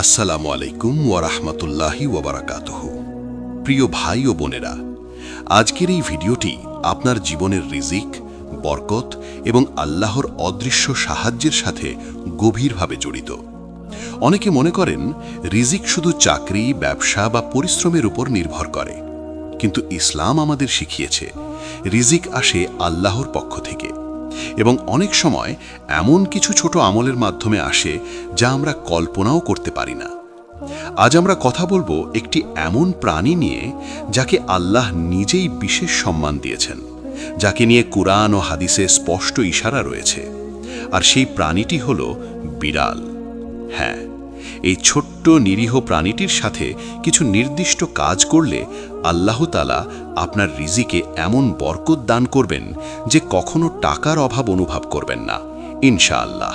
আসসালামু আলাইকুম ওয়ারাহমাতুল্লাহি ওয়াবারাকাতুহু। প্রিয় ভাই ও বোনেরা, আজকের এই ভিডিওটি আপনার জীবনের রিজিক, বরকত এবং আল্লাহর অদৃশ্য সাহায্যের সাথে গভীরভাবে জড়িত। অনেকে মনে করেন রিজিক শুধু চাকরি, ব্যবসা বা পরিশ্রমের উপর নির্ভর করে, কিন্তু ইসলাম আমাদের শিখিয়েছে রিজিক আসে আল্লাহর পক্ষ থেকে এবং অনেক সময় এমন কিছু ছোট আমলের মাধ্যমে আসে যা আমরা কল্পনাও করতে পারি না। আজ আমরা কথা বলবো একটি এমন প্রাণী নিয়ে যাকে আল্লাহ নিজেই বিশেষ সম্মান দিয়েছেন, যাকে নিয়ে কুরআন ও হাদিসে স্পষ্ট ইশারা রয়েছে। আর সেই প্রাণীটি হলো বিড়াল। হ্যাঁ, এই ছোট্ট নিরীহ প্রাণীটির সাথে কিছু নির্দিষ্ট কাজ করলে আল্লাহ তাআলা আপনার রিজিকে এমন বরকত দান করবেন যে কখনো টাকার অভাব অনুভব করবেন না, ইনশাআল্লাহ।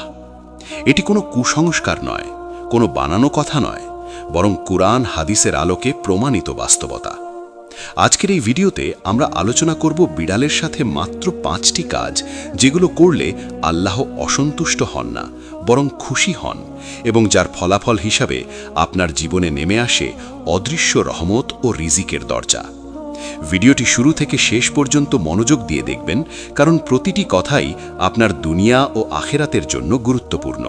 এটি কোনো কুসংস্কার নয়, কোনো বানানো কথা নয়, বরং কুরআন হাদিসের আলোকে প্রমাণিত বাস্তবতা। আজকের এই ভিডিওতে আমরা আলোচনা করব বিড়ালের সাথে মাত্র 5টি কাজ, যেগুলো করলে আল্লাহ অসন্তুষ্ট হন না, বরং খুশি হন, এবং যার ফলাফল হিসাবে আপনার জীবনে নেমে আসে অদৃশ্য রহমত ও রিজিকের দরজা। ভিডিওটি শুরু থেকে শেষ পর্যন্ত মনোযোগ দিয়ে দেখবেন, কারণ প্রতিটি কথাই আপনার দুনিয়া ও আখিরাতের জন্য গুরুত্বপূর্ণ।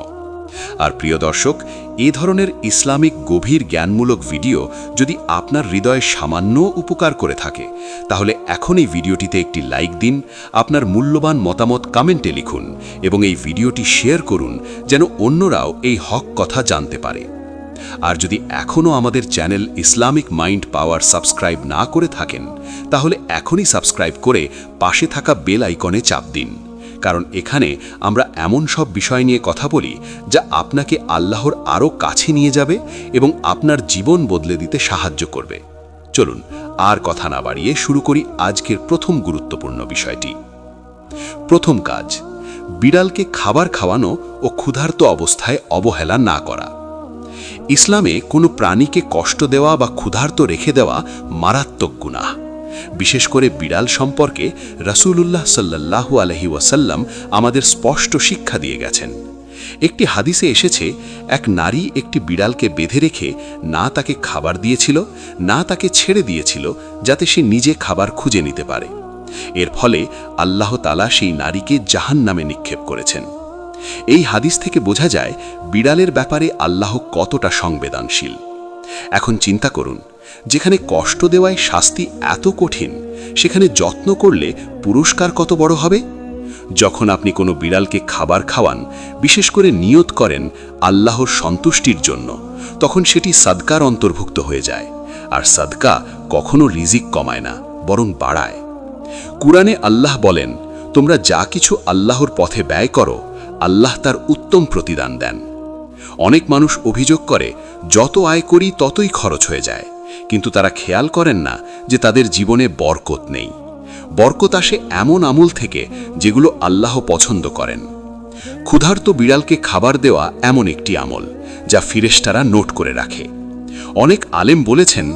আর প্রিয় দর্শক, এই ধরনের ইসলামিক গভীর জ্ঞানমূলক ভিডিও যদি আপনার হৃদয়ে সামান্য উপকার করে থাকে, তাহলে এখন এই ভিডিওটিতে একটি লাইক দিন, আপনার মূল্যবান মতামত কমেন্টে লিখুন এবং এই ভিডিওটি শেয়ার করুন যেন অন্যরাও এই হক কথা জানতে পারে। আর যদি এখনও আমাদের চ্যানেল ইসলামিক মাইন্ড পাওয়ার সাবস্ক্রাইব না করে থাকেন, তাহলে এখনই সাবস্ক্রাইব করে পাশে থাকা বেল আইকনে চাপ দিন, কারণ এখানে আমরা এমন সব বিষয় নিয়ে কথা বলি যা আপনাকে আল্লাহর আরও কাছে নিয়ে যাবে এবং আপনার জীবন বদলে দিতে সাহায্য করবে। চলুন আর কথা না বাড়িয়ে শুরু করি আজকের প্রথম গুরুত্বপূর্ণ বিষয়টি। প্রথম কাজ, বিড়ালকে খাবার খাওয়ানো ও ক্ষুধার্ত অবস্থায় অবহেলা না করা। ইসলামে কোনো প্রাণীকে কষ্ট দেওয়া বা ক্ষুধার্ত রেখে দেওয়া মারাত্মক গুনাহ। বিশেষ করে বিড়াল সম্পর্কে রাসূলুল্লাহ সাল্লাল্লাহু আলাইহি ওয়াসাল্লাম আমাদের স্পষ্ট শিক্ষা দিয়ে গেছেন। একটি হাদিসে এসেছে, এক নারী একটি বিড়ালকে বেঁধে রেখে না তাকে খাবার দিয়েছিল, না তাকে ছেড়ে দিয়েছিল যাতে সে নিজে খাবার খুঁজে নিতে পারে। এর ফলে আল্লাহ তাআলা সেই নারীকে জাহান্নামে নিক্ষেপ করেছেন। এই হাদিস থেকে বোঝা যায় বিড়ালের ব্যাপারে আল্লাহ কতটা সংবেদনশীল। এখন চিন্তা করুন, যেখানে কষ্ট দেওয়ায় শাস্তি এত কঠিন, সেখানে যত্ন করলে পুরস্কার কত বড় হবে। যখন আপনি কোনো বিড়ালকে খাবার খাওয়ান, বিশেষ করে নিয়ত করেন আল্লাহর সন্তুষ্টির জন্য, তখন সেটি সাদকার অন্তর্ভুক্ত হয়ে যায়। আর সাদকা কখনো রিজিক কমায় না, বরং বাড়ায়। কুরআনে আল্লাহ বলেন, তোমরা যা কিছু আল্লাহর পথে ব্যয় করো, আল্লাহ তার উত্তম প্রতিদান দেন। অনেক মানুষ অভিযোগ করে, যত আয় করি ততই খরচ হয়ে যায়, কিন্তু তারা খেয়াল করেন না যে তাদের জীবনে বরকত নেই। বরকত আসে এমন আমল থেকে যেগুলো আল্লাহ পছন্দ করেন। ক্ষুধার্ত বিড়ালকে খাবার দেওয়া এমন একটি আমল যা ফিরেশতারা নোট করে রাখে। অনেক আলেম বলেছেন,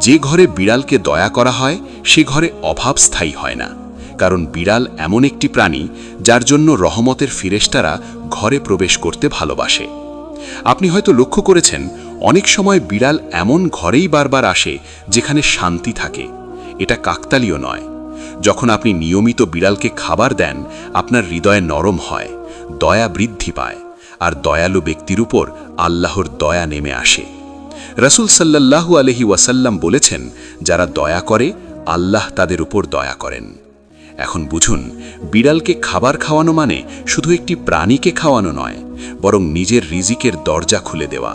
যে ঘরে বিড়ালকে দয়া করা হয় সে ঘরে অভাব স্থায়ী হয় না, কারণ বিড়াল এমন একটি প্রাণী যার জন্য রহমতের ফিরেশতারা ঘরে প্রবেশ করতে ভালোবাসে। আপনি হয়তো লক্ষ্য করেছেন, অনেক সময় বিড়াল এমন ঘরেই বারবার আসে যেখানে শান্তি থাকে। এটা কাকতালীয় নয়। যখন আপনি নিয়মিত বিড়ালকে খাবার দেন, আপনার হৃদয় নরম হয়, দয়া বৃদ্ধি পায়, আর দয়ালু ব্যক্তির উপর আল্লাহর দয়া নেমে আসে। রাসূল সাল্লাল্লাহু আলাইহি ওয়াসাল্লাম বলেছেন, যারা দয়া করে আল্লাহ তাদের উপর দয়া করেন। এখন বুঝুন, বিড়ালকে খাবার খাওয়ানো মানে শুধু একটি প্রাণীকে খাওয়ানো নয়, বরং নিজের রিজিকের দরজা খুলে দেওয়া।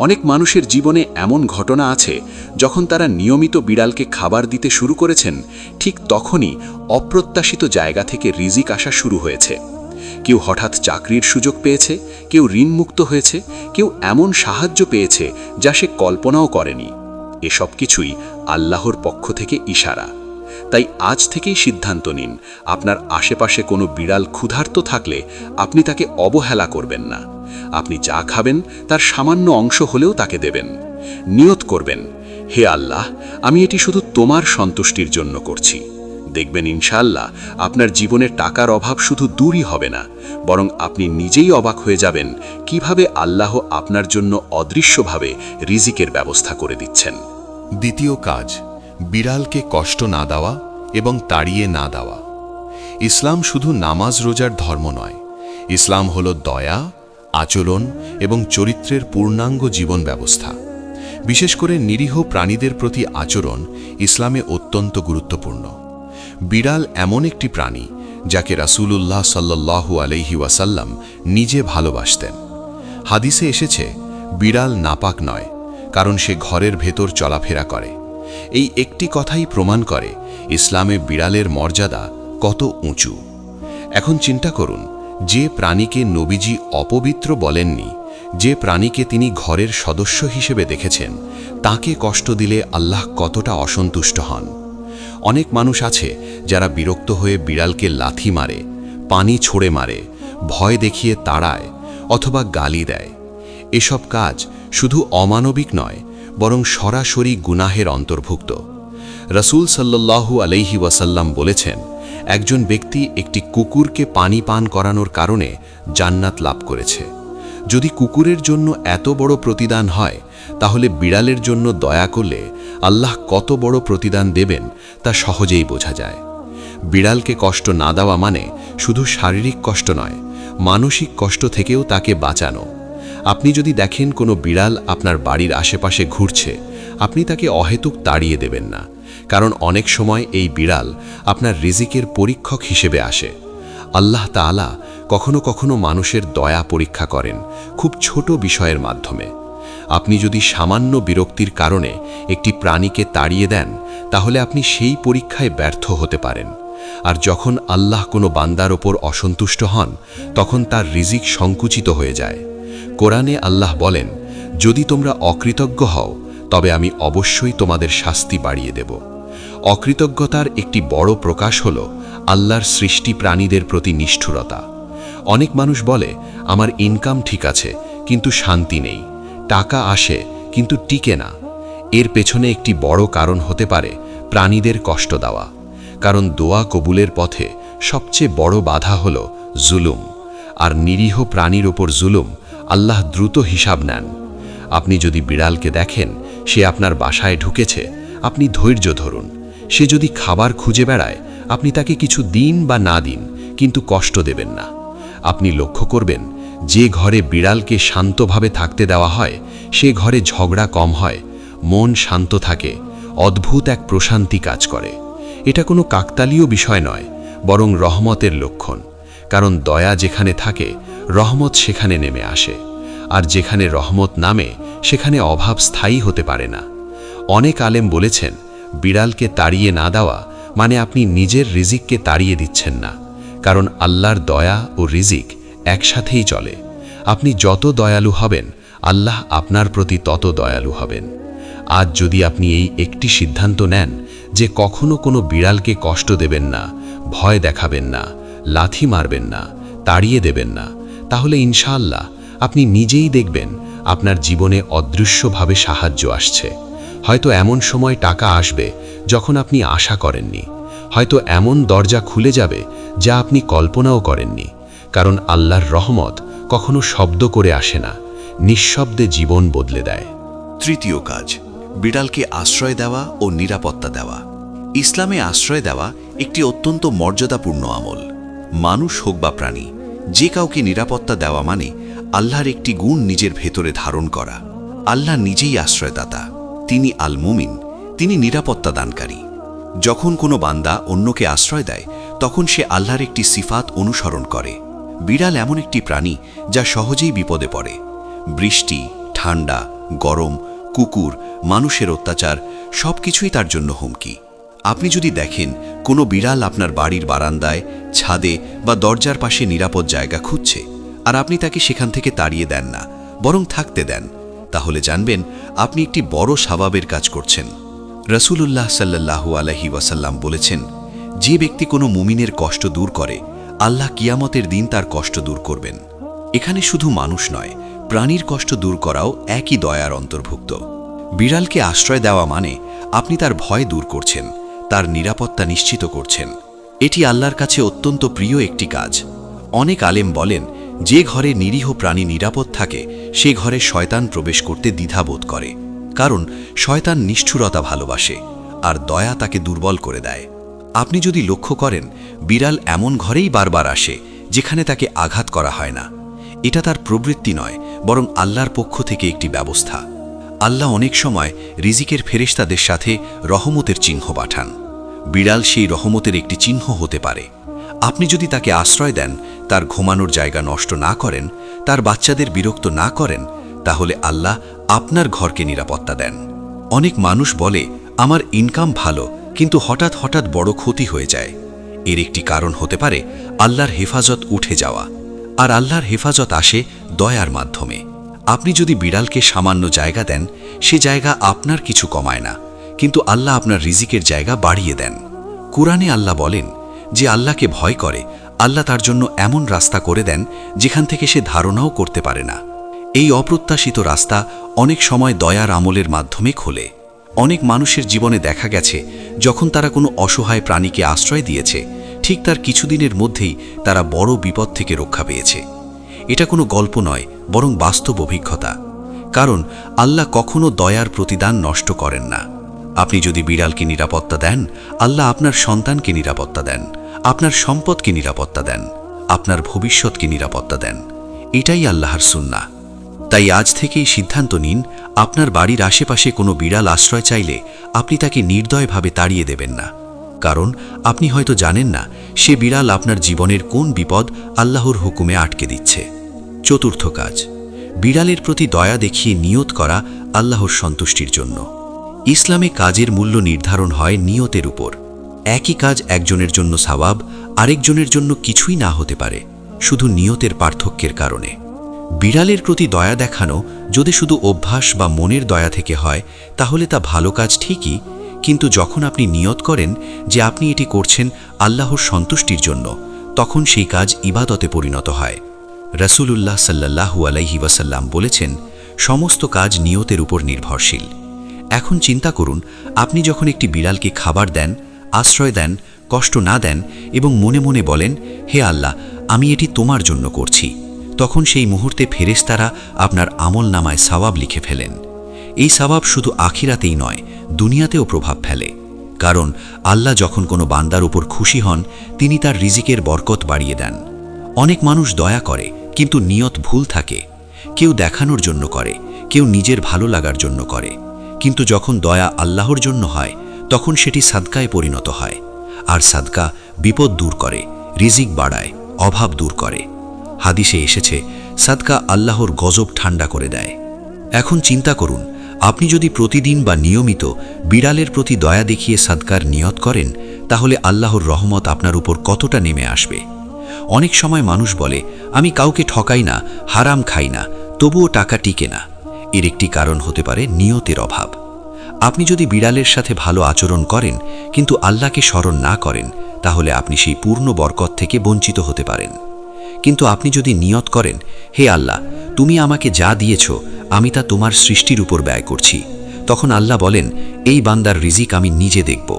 অনেক মানুষের জীবনে এমন ঘটনা আছে, যখন তারা নিয়মিত বিড়ালকে খাবার দিতে শুরু করেছেন, ঠিক তখনই অপ্রত্যাশিত জায়গা থেকে রিজিক আসা শুরু হয়েছে। কেউ হঠাৎ চাকরির সুযোগ পেয়েছে, কেউ ঋণমুক্ত হয়েছে, কেউ এমন সাহায্য পেয়েছে যা সে কল্পনাও করেনি। এসব কিছুই আল্লাহর পক্ষ থেকে ইশারা। তাই আজ থেকেই সিদ্ধান্ত নিন, আপনার আশেপাশে কোনো বিড়াল ক্ষুধার্ত থাকলে আপনি তাকে অবহেলা করবেন না। আপনি যা খাবেন তার সামান্য অংশ হলেও তাকে দেবেন। নিয়ত করবেন, হে আল্লাহ, আমি এটি শুধু তোমার সন্তুষ্টির জন্য করছি। দেখবেন ইনশাআল্লাহ আপনার জীবনে টাকার অভাব শুধু দূরই হবে না, বরং আপনি নিজেই অবাক হয়ে যাবেন কিভাবে আল্লাহ আপনার জন্য অদৃশ্যভাবে রিজিকের ব্যবস্থা করে দিচ্ছেন। দ্বিতীয় কাজ, বিড়ালকে কষ্ট না দেওয়া এবং তাড়িয়ে না দেওয়া। ইসলাম শুধু নামাজ রোজার ধর্ম নয়, ইসলাম হলো দয়া, আচরণ এবং চরিত্রের পূর্ণাঙ্গ জীবন ব্যবস্থা। বিশেষ করে নিরীহ প্রাণীদের প্রতি আচরণ ইসলামে অত্যন্ত গুরুত্বপূর্ণ। বিড়াল এমন একটি প্রাণী যাকে রাসূলুল্লাহ সাল্লাল্লাহু আলাইহি ওয়াসাল্লাম নিজে ভালোবাসতেন। হাদিসে এসেছে, বিড়াল নাপাক নয়, কারণ সে ঘরের ভেতর চলাফেরা করে। এই একটি কথাই প্রমাণ করে ইসলামে বিড়ালের মর্যাদা কত উঁচু। এখন চিন্তা করুন, যে প্রাণীকে নবীজি অপবিত্র বলেননি, যে প্রাণীকে তিনি ঘরের সদস্য হিসেবে দেখেছেন, তাকে কষ্ট দিলে আল্লাহ কতটা অসন্তুষ্ট হন। অনেক মানুষ আছে যারা বিরক্ত হয়ে বিড়ালকে লাথি মারে, পানি ছড়ে মারে, ভয় দেখিয়ে তাড়ায় অথবা গালি দেয়। এসব কাজ শুধু অমানবিক নয়, বরং সরাসরি গুনাহের অন্তর্ভুক্ত। রাসূল সাল্লাল্লাহু আলাইহি ওয়াসাল্লাম বলেছেন, একজন ব্যক্তি একটি কুকুরকে পানি পান করানোর কারণে জান্নাত লাভ করেছে। যদি কুকুরের জন্য এত বড় প্রতিদান হয়, তাহলে বিড়ালের জন্য দয়া করলে আল্লাহ কত বড় প্রতিদান দেবেন তা সহজেই বোঝা যায়। বিড়ালকে কষ্ট না দেওয়া মানে শুধু শারীরিক কষ্ট নয়, মানসিক কষ্ট থেকেও তাকে বাঁচানো। আপনি যদি দেখেন কোনো বিড়াল আপনার বাড়ির আশেপাশে ঘুরছে, আপনি তাকে অহেতুক তাড়িয়ে দেবেন না, কারণ অনেক সময় এই বিড়াল আপনার রিজিকের পরীক্ষক হিসেবে আসে। আল্লাহ তাআলা কখনো কখনো মানুষের দয়া পরীক্ষা করেন খুব ছোট বিষয়ের মাধ্যমে। আপনি যদি সামান্য বিরক্তির কারণে একটি প্রাণীকে তাড়িয়ে দেন, তাহলে আপনি সেই পরীক্ষায় ব্যর্থ হতে পারেন। আর যখন আল্লাহ কোনো বান্দার ওপর অসন্তুষ্ট হন, তখন তার রিজিক সংকুচিত হয়ে যায়। কোরআনে আল্লাহ বলেন, যদি তোমরা অকৃতজ্ঞ হও, তবে আমি অবশ্যই তোমাদের শাস্তি বাড়িয়ে দেব। অকৃতজ্ঞতার একটি বড় প্রকাশ হল আল্লাহর সৃষ্টি প্রাণীদের প্রতি নিষ্ঠুরতা। অনেক মানুষ বলে, আমার ইনকাম ঠিক আছে কিন্তু শান্তি নেই, টাকা আসে কিন্তু টিকে না। এর পেছনে একটি বড় কারণ হতে পারে প্রাণীদের কষ্ট দেওয়া। কারণ দোয়া কবুলের পথে সবচেয়ে বড় বাধা হল জুলুম, আর নিরীহ প্রাণীর ওপর জুলুম আল্লাহ দ্রুত হিসাব নেন। আপনি যদি বিড়ালকে দেখেন সে আপনার বাসায় ঢুকেছে, আপনি ধৈর্য ধরুন। সে যদি খাবার খুঁজে বেড়ায়, আপনি তাকে কিছু দিন বা না দিন, কিন্তু কষ্ট দেবেন না। আপনি লক্ষ্য করবেন, যে ঘরে বিড়ালকে শান্তভাবে থাকতে দেওয়া হয়, সে ঘরে ঝগড়া কম হয়, মন শান্ত থাকে, অদ্ভুত এক প্রশান্তি কাজ করে। এটা কোনো কাকতালীয় বিষয় নয়, বরং রহমতের লক্ষণ। কারণ দয়া যেখানে থাকে, রহমত সেখানে নেমে আসে, আর যেখানে রহমত নামে সেখানে অভাব স্থায়ী হতে পারে না। অনেক আলেম বলেছেন, বিড়ালকে তাড়িয়ে না দেওয়া মানে আপনি নিজের রিজিককে তাড়িয়ে দিচ্ছেন না, কারণ আল্লাহর দয়া ও রিজিক একসাথেই চলে। আপনি যত দয়ালু হবেন, আল্লাহ আপনার প্রতি তত দয়ালু হবেন। আজ যদি আপনি এই একটি সিদ্ধান্ত নেন যে কখনো কোনো বিড়ালকে কষ্ট দেবেন না, ভয় দেখাবেন না, লাথি মারবেন না, তাড়িয়ে দেবেন না, তাহলে ইনশাআল্লাহ আপনি নিজেই দেখবেন আপনার জীবনে অদৃশ্যভাবে সাহায্য আসছে। হয়তো এমন সময় টাকা আসবে যখন আপনি আশা করেননি, হয়তো এমন দরজা খুলে যাবে যা আপনি কল্পনাও করেননি। কারণ আল্লাহর রহমত কখনো শব্দ করে আসে না, নিঃশব্দে জীবন বদলে দেয়। তৃতীয় কাজ, বিড়ালকে আশ্রয় দেওয়া ও নিরাপত্তা দেওয়া। ইসলামে আশ্রয় দেওয়া একটি অত্যন্ত মর্যাদাপূর্ণ আমল। মানুষ হোক বা প্রাণী, যে কাউকে নিরাপত্তা দেওয়া মানে আল্লাহর একটি গুণ নিজের ভেতরে ধারণ করা। আল্লাহ নিজেই আশ্রয়দাতা, তিনি আল মুমিন, তিনি নিরাপত্তা দানকারী। যখন কোনো বান্দা অন্যকে আশ্রয় দেয়, তখন সে আল্লাহর একটি সিফাত অনুসরণ করে। বিড়াল এমন একটি প্রাণী যা সহজেই বিপদে পড়ে। বৃষ্টি, ঠান্ডা, গরম, কুকুর, মানুষের অত্যাচার সবকিছুই তার জন্য হুমকি। আপনি যদি দেখেন কোনো বিড়াল আপনার বাড়ির বারান্দায়, ছাদে বা দরজার পাশে নিরাপদ জায়গা খুঁজছে, আর আপনি তাকে সেখান থেকে তাড়িয়ে দেন না, বরং থাকতে দেন, তাহলে জানবেন আপনি একটি বড় সওয়াবের কাজ করছেন। রাসূলুল্লাহ সাল্লাল্লাহু আলাইহি ওয়াসাল্লাম বলেছেন, যে ব্যক্তি কোনো মুমিনের কষ্ট দূর করে, আল্লাহ কিয়ামতের দিন তার কষ্ট দূর করবেন। এখানে শুধু মানুষ নয়, প্রাণীর কষ্ট দূর করাও একই দয়ার অন্তর্ভুক্ত। বিড়ালকে আশ্রয় দেওয়া মানে আপনি তার ভয় দূর করছেন, তার নিরাপত্তা নিশ্চিত করছেন। এটি আল্লাহর কাছে অত্যন্ত প্রিয় একটি কাজ। অনেক আলেম বলেন, যে ঘরে নিরীহ প্রাণী নিরাপদ থাকে সে ঘরে শয়তান প্রবেশ করতে দ্বিধাবোধ করে, কারণ শয়তান নিষ্ঠুরতা ভালোবাসে আর দয়া তাকে দুর্বল করে দেয়। আপনি যদি লক্ষ্য করেন, বিড়াল এমন ঘরেই বারবার আসে যেখানে তাকে আঘাত করা হয় না। এটা তার প্রবৃত্তি নয়, বরং আল্লাহর পক্ষ থেকে একটি ব্যবস্থা। আল্লাহ অনেক সময় রিজিকের ফেরেশতাদের সাথে রহমতের চিহ্ন পাঠান। বিড়াল সেই রহমতের একটি চিহ্ন হতে পারে। আপনি যদি তাকে আশ্রয় দেন, তার ঘুমানোর জায়গা নষ্ট না করেন, তার বাচ্চাদের বিরক্ত না করেন, তাহলে আল্লাহ আপনার ঘরকে নিরাপত্তা দেন। অনেক মানুষ বলে, আমার ইনকাম ভালো, কিন্তু হঠাৎ হঠাৎ বড় ক্ষতি হয়ে যায়। এর একটি কারণ হতে পারে আল্লাহর হেফাজত উঠে যাওয়া, আর আল্লাহর হেফাজত আসে দয়ার মাধ্যমে। আপনি যদি বিড়ালকে সামান্য জায়গা দেন, সে জায়গা আপনার কিছু কমায় না, কিন্তু আল্লাহ আপনার রিজিকের জায়গা বাড়িয়ে দেন। কুরআনে আল্লাহ বলেন, যে আল্লাহকে ভয় করে আল্লাহ তার জন্য এমন রাস্তা করে দেন যেখান থেকে সে ধারণাও করতে পারে না। এই অপ্রত্যাশিত রাস্তা অনেক সময় দয়ার আমলের মাধ্যমে খোলে। অনেক মানুষের জীবনে দেখা গেছে, যখন তারা কোনো অসহায় প্রাণীকে আশ্রয় দিয়েছে, ঠিক তার কিছুদিনের মধ্যেই তারা বড় বিপদ থেকে রক্ষা পেয়েছে। এটা কোনো গল্প নয়, বরং বাস্তব অভিজ্ঞতা। কারণ আল্লাহ কখনো দয়ার প্রতিদান নষ্ট করেন না। আপনি যদি বিড়ালকে নিরাপত্তা দেন, আল্লাহ আপনার সন্তানকে নিরাপত্তা দেন, আপনার সম্পদকে নিরাপত্তা দেন, আপনার ভবিষ্যৎকে নিরাপত্তা দেন। এটাই আল্লাহর সুন্নাহ। তাই আজ থেকেই সিদ্ধান্ত নিন, আপনার বাড়ির আশেপাশে কোনো বিড়াল আশ্রয় চাইলে আপনি তাকে নির্দয়ভাবে তাড়িয়ে দেবেন না। কারণ আপনি হয়তো জানেন না সে বিড়াল আপনার জীবনের কোন বিপদ আল্লাহর হুকুমে আটকে দিচ্ছে। চতুর্থ কাজ, বিড়ালের প্রতি দয়া দেখিয়ে নিয়ত করা আল্লাহর সন্তুষ্টির জন্য। ইসলামে কাজের মূল্য নির্ধারণ হয় নিয়তের উপর। একই কাজ একজনের জন্য সওয়াব, আরেকজনের জন্য কিছুই না হতে পারে, শুধু নিয়তের পার্থক্যের কারণে। বিড়ালের প্রতি দয়া দেখানো যদি শুধু অভ্যাস বা মনের দয়া থেকে হয়, তাহলে তা ভালো কাজ ঠিকই, কিন্তু যখন আপনি নিয়ত করেন যে আপনি এটি করছেন আল্লাহর সন্তুষ্টির জন্য, তখন সেই কাজ ইবাদতে পরিণত হয়। রাসূলুল্লাহ সাল্লাল্লাহু আলাইহি ওয়াসাল্লাম বলেছেন, সমস্ত কাজ নিয়তের উপর নির্ভরশীল। এখন চিন্তা করুন, আপনি যখন একটি বিড়ালকে খাবার দেন, আশ্রয় দেন, কষ্ট না দেন এবং মনে মনে বলেন, হে আল্লাহ, আমি এটি তোমার জন্য করছি, তখন সেই মুহূর্তে ফেরেশতারা আপনার আমলনামায় সওয়াব লিখে ফেলেন। এই সওয়াব শুধু আখিরাতেই নয়, দুনিয়াতেও প্রভাব ফেলে। কারণ আল্লাহ যখন কোনো বান্দার উপর খুশি হন, তিনি তার রিজিকের বরকত বাড়িয়ে দেন। অনেক মানুষ দয়া করে, কিন্তু নিয়ত ভুল থাকে। কেউ দেখানোর জন্য করে, কেউ নিজের ভালো লাগার জন্য করে, কিন্তু যখন দয়া আল্লাহর জন্য হয়, তখন সেটি সাদকায় পরিণত হয়। আর সাদকা বিপদ দূর করে, রিজিক বাড়ায়, অভাব দূর করে। হাদিসে এসেছে, সাদকা আল্লাহর গজব ঠান্ডা করে দেয়। এখন চিন্তা করুন, আপনি যদি প্রতিদিন বা নিয়মিত বিড়ালের প্রতি দয়া দেখিয়ে সাদকার নিয়ত করেন, তাহলে আল্লাহর রহমত আপনার উপর কতটা নেমে আসবে। অনেক সময় মানুষ বলে, আমি কাউকে ঠকাই না, হারাম খাই না, তবুও টাকা টিকে না। এর একটি কারণ হতে পারে নিয়তের অভাব। আপনি যদি বিড়ালের সাথে ভালো আচরণ করেন কিন্তু আল্লাহকে স্মরণ না করেন, তাহলে আপনি সেই পূর্ণ বরকত থেকে বঞ্চিত হতে পারেন। কিন্তু আপনি যদি নিয়ত করেন, হে আল্লাহ, তুমি আমাকে যা দিয়েছ আমি তা তোমার সৃষ্টির উপর ব্যয় করছি, তখন আল্লাহ বলেন, এই বান্দার রিজিক আমি নিজে দেখব।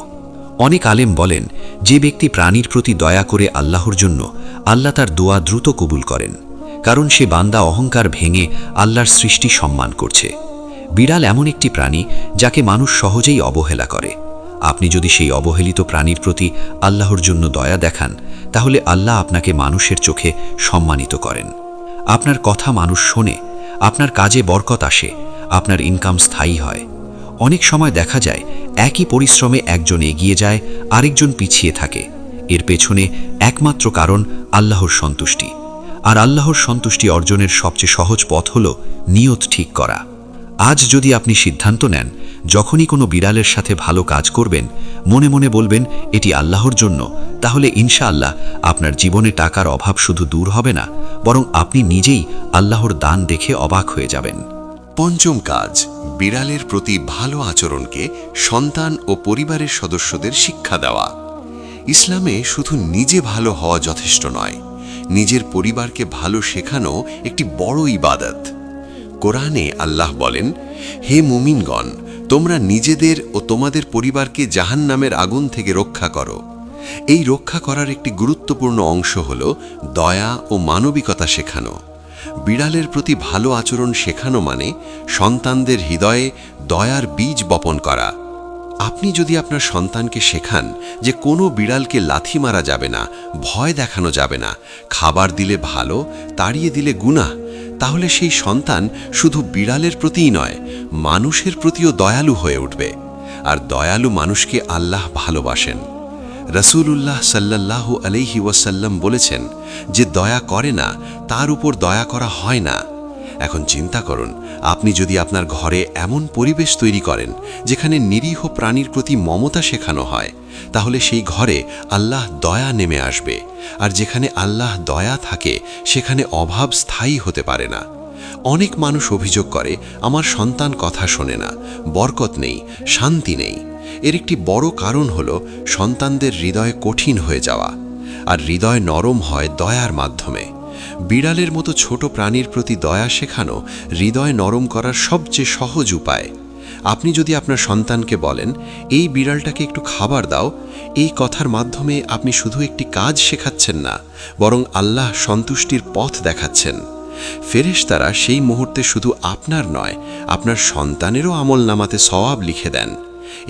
অনেক আলেম বলেন, যে ব্যক্তি প্রাণীর প্রতি দয়া করে আল্লাহর জন্য, আল্লাহ তার দোয়া দ্রুত কবুল করেন, কারণ সে বান্দা অহংকার ভেঙে আল্লাহর সৃষ্টি সম্মান করছে। বিড়াল এমন একটি প্রাণী যাকে মানুষ সহজেই অবহেলা করে। আপনি যদি সেই অবহেলিত প্রাণীর প্রতি আল্লাহর জন্য দয়া দেখান, তাহলে আল্লাহ আপনাকে মানুষের চোখে সম্মানিত করেন। আপনার কথা মানুষ শোনে, আপনার কাজে বরকত আসে, আপনার ইনকাম স্থায়ী হয়। অনেক সময় দেখা যায় একই পরিশ্রমে একজন এগিয়ে যায়, আরেকজন পিছিয়ে থাকে। এর পেছনে একমাত্র কারণ আল্লাহর সন্তুষ্টি। আর আল্লাহর সন্তুষ্টি অর্জনের সবচেয়ে সহজ পথ হল নিয়ত ঠিক করা। আজ যদি আপনি সিদ্ধান্ত নেন, যখনই কোনো বিড়ালের সাথে ভালো কাজ করবেন, মনে মনে বলবেন এটি আল্লাহর জন্য, তাহলে ইনশাআল্লাহ আপনার জীবনে টাকার অভাব শুধু দূর হবে না, বরং আপনি নিজেই আল্লাহর দান দেখে অবাক হয়ে যাবেন। পঞ্চম কাজ, বিড়ালের প্রতি ভালো আচরণকে সন্তান ও পরিবারের সদস্যদের শিক্ষা দেওয়া। ইসলামে শুধু নিজে ভালো হওয়া যথেষ্ট নয়, নিজের পরিবারকে ভালো শেখানো একটি বড় ইবাদত। কোরআনে আল্লাহ বলেন, হে মুমিনগণ, তোমরা নিজেদের ও তোমাদের পরিবারকে জাহান্নামের আগুন থেকে রক্ষা করো। এই রক্ষা করার একটি গুরুত্বপূর্ণ অংশ হল দয়া ও মানবিকতা শেখানো। বিড়ালের প্রতি ভালো আচরণ শেখানো মানে সন্তানদের হৃদয়ে দয়ার বীজ বপন করা। আপনি যদি আপনার সন্তানকে শেখান যে কোনো বিড়ালকে লাথি মারা যাবে না, ভয় দেখানো যাবে না, খাবার দিলে ভালো, তাড়িয়ে দিলে গুনাহ, তাহলে সেই সন্তান শুধু বিড়ালের প্রতিই নয়, মানুষের প্রতিও দয়ালু হয়ে উঠবে। আর দয়ালু মানুষকে আল্লাহ ভালোবাসেন। রাসূলুল্লাহ সাল্লাল্লাহু আলাইহি ওয়াসাল্লাম বলেছেন, যে দয়া করে না তার উপর দয়া করা হয় না। এখন চিন্তা করুন, আপনি যদি আপনার ঘরে এমন পরিবেশ তৈরি করেন যেখানে নিরীহ প্রাণীর প্রতি মমতা শেখানো হয়, তাহলে সেই ঘরে আল্লাহ দয়া নেমে আসবে। আর যেখানে আল্লাহ দয়া থাকে সেখানে অভাব স্থায়ী হতে পারে না। অনেক মানুষ অভিযোগ করে, আমার সন্তান কথা শোনে না, বরকত নেই, শান্তি নেই। এর একটি বড় কারণ হল সন্তানদের হৃদয় কঠিন হয়ে যাওয়া। আর হৃদয় নরম হয় দয়ার মাধ্যমে। বিড়ালের মতো ছোট প্রাণীর প্রতি দয়া শেখানো হৃদয় নরম করার সবচেয়ে সহজ উপায়। আপনি যদি আপনার সন্তানকে বলেন, এই বিড়ালটাকে একটু খাবার দাও, এই কথার মাধ্যমে আপনি শুধু একটি কাজ শেখাচ্ছেন না, বরং আল্লাহ সন্তুষ্টির পথ দেখাচ্ছেন। ফেরেশতারা সেই মুহূর্তে শুধু আপনার নয়, আপনার সন্তানেরও আমলনামাতে সওয়াব লিখে দেন।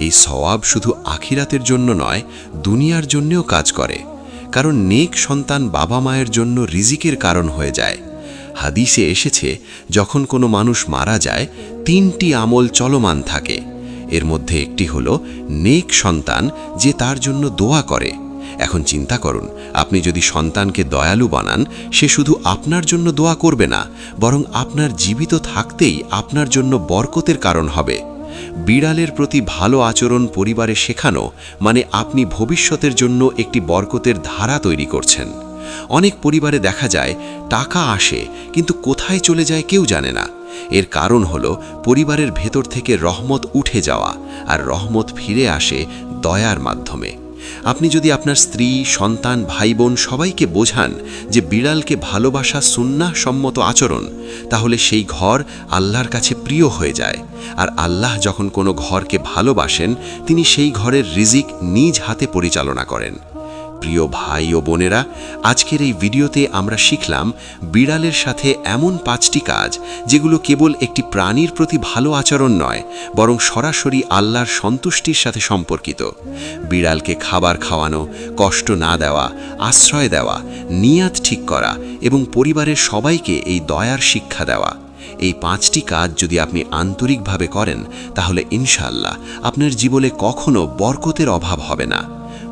এই সওয়াব শুধু আখিরাতের জন্য নয়, দুনিয়ার জন্যও কাজ করে। কারণ নেক সন্তান বাবা মায়ের জন্য রিজিকের কারণ হয়ে যায়। হাদিসে এসেছে, যখন কোনো মানুষ মারা যায় 3টি আমল চলমান থাকে। এর মধ্যে একটি হলো নেক সন্তান যে তার জন্য দোয়া করে। এখন চিন্তা করুন, আপনি যদি সন্তানকে দয়ালু বানান, সে শুধু আপনার জন্য দোয়া করবে না, বরং আপনার জীবিত থাকতেই আপনার জন্য বরকতের কারণ হবে। বিড়ালের প্রতি ভালো আচরণ পরিবারে শেখানো মানে আপনি ভবিষ্যতের জন্য একটি বরকতের ধারা তৈরি করছেন। অনেক পরিবারে দেখা যায় টাকা আসে কিন্তু কোথায় চলে যায় কেউ জানে না। এর কারণ হলো পরিবারের ভেতর থেকে রহমত উঠে যাওয়া, আর রহমত ফিরে আসে দয়ার মাধ্যমে। আপনি যদি আপনার স্ত্রী, সন্তান, ভাই বোন সবাইকে বোঝান যে বিড়ালকে ভালোবাসা সুন্নাহ সম্মত আচরণ, তাহলে সেই ঘর আল্লাহর কাছে প্রিয় হয়ে যায়। আর আল্লাহ যখন কোনো ঘরকে ভালোবাসেন, তিনি সেই ঘরের রিজিক নিজ হাতে পরিচালনা করেন। প্রিয় ভাই ও বোনেরা, আজকের এই ভিডিওতে আমরা শিখলাম বিড়ালের সাথে এমন 5টি কাজ যেগুলো কেবল একটি প্রাণীর প্রতি ভালো আচরণ নয়, বরং সরাসরি আল্লাহর সন্তুষ্টির সাথে সম্পর্কিত। বিড়ালকে খাবার খাওয়ানো, কষ্ট না দেওয়া, আশ্রয় দেওয়া, নিয়াত ঠিক করা এবং পরিবারের সবাইকে এই দয়ার শিক্ষা দেওয়া। এই 5টি কাজ যদি আপনি আন্তরিকভাবে করেন, তাহলে ইনশাআল্লাহ আপনার জীবনে কখনো বরকতের অভাব হবে না।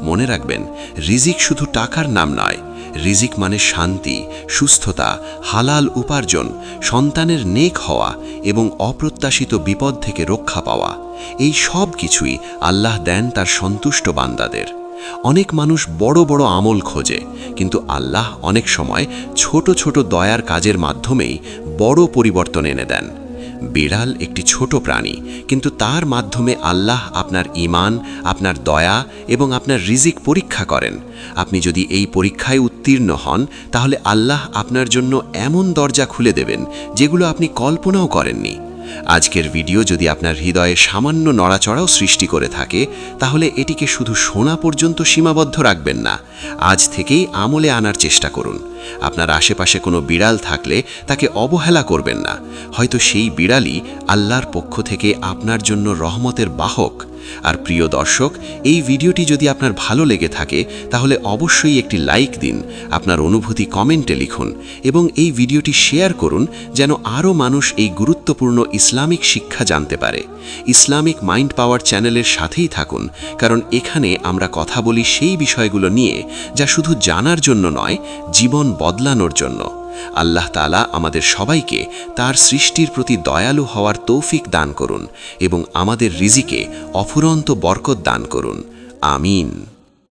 মনে রাখবেন, রিজিক শুধু টাকার নাম নয়। রিজিক মানে শান্তি, সুস্থতা, হালাল উপার্জন, সন্তানের নেক হওয়া এবং অপ্রত্যাশিত বিপদ থেকে রক্ষা পাওয়া। এই সব কিছুই আল্লাহ দেন তার সন্তুষ্ট বান্দাদের। অনেক মানুষ বড় বড় আমল খোঁজে, কিন্তু আল্লাহ অনেক সময় ছোট ছোট দয়ার কাজের মাধ্যমেই বড় পরিবর্তন এনে দেন। বিড়াল একটি ছোট প্রাণী, কিন্তু তার মাধ্যমে আল্লাহ আপনার ঈমান, আপনার দয়া এবং আপনার রিজিক পরীক্ষা করেন। আপনি যদি এই পরীক্ষায় উত্তীর্ণ হন, তাহলে আল্লাহ আপনার জন্য এমন দরজা খুলে দেবেন যেগুলো আপনি কল্পনাও করেননি। আজকের ভিডিও যদি আপনার হৃদয়ে সামান্য নড়াচড়াও সৃষ্টি করে থাকে, তাহলে এটিকে শুধু শোনা পর্যন্ত সীমাবদ্ধ রাখবেন না। আজ থেকেই আমলে আনার চেষ্টা করুন। আপনার আশেপাশে কোনো বিড়াল থাকলে তাকে অবহেলা করবেন না। হয়তো সেই বিড়ালই আল্লাহর পক্ষ থেকে আপনার জন্য রহমতের বাহক। আর প্রিয় দর্শক, এই ভিডিওটি যদি আপনার ভালো লেগে থাকে, তাহলে অবশ্যই একটি লাইক দিন, আপনার অনুভূতি কমেন্টে লিখুন এবং এই ভিডিওটি শেয়ার করুন, যেন আরও মানুষ এই গুরুত্বপূর্ণ ইসলামিক শিক্ষা জানতে পারে। ইসলামিক মাইন্ড পাওয়ার চ্যানেলের সাথেই থাকুন, কারণ এখানে আমরা কথা বলি সেই বিষয়গুলো নিয়ে যা শুধু জানার জন্য নয়, জীবন বদলানোর জন্য। আল্লাহ তাআলা আমাদের সবাইকে তার সৃষ্টির প্রতি দয়ালু হওয়ার তৌফিক দান করুন এবং আমাদের রিজিকে অফুরন্ত বরকত দান করুন। আমিন।